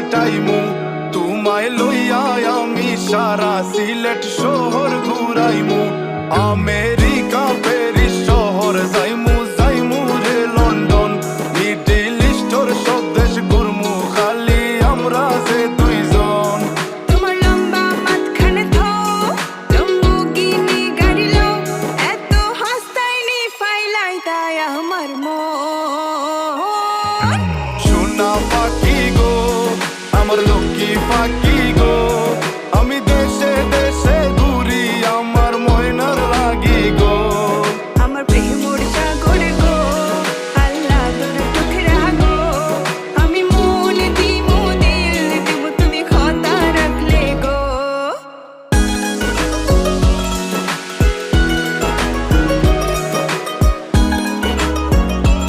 কাটাইমু তোমায় লইয়া আমি সারা সিলেট শহর ঘুরাইমু আমেরিকা প্যারিস শহর যাইমু যাইমু রে লন্ডন মিডল ইস্টর সব দেশ ঘুরমু খালি আমরা যে দুইজন তোমার লম্বা মাঝখানে থো লম্বুগিনি গাড়ি লো এত হাসতাইনি ফাইলাই তাই আমার মন সোনা পাখি গো আমার লক্ষ্মী পাখি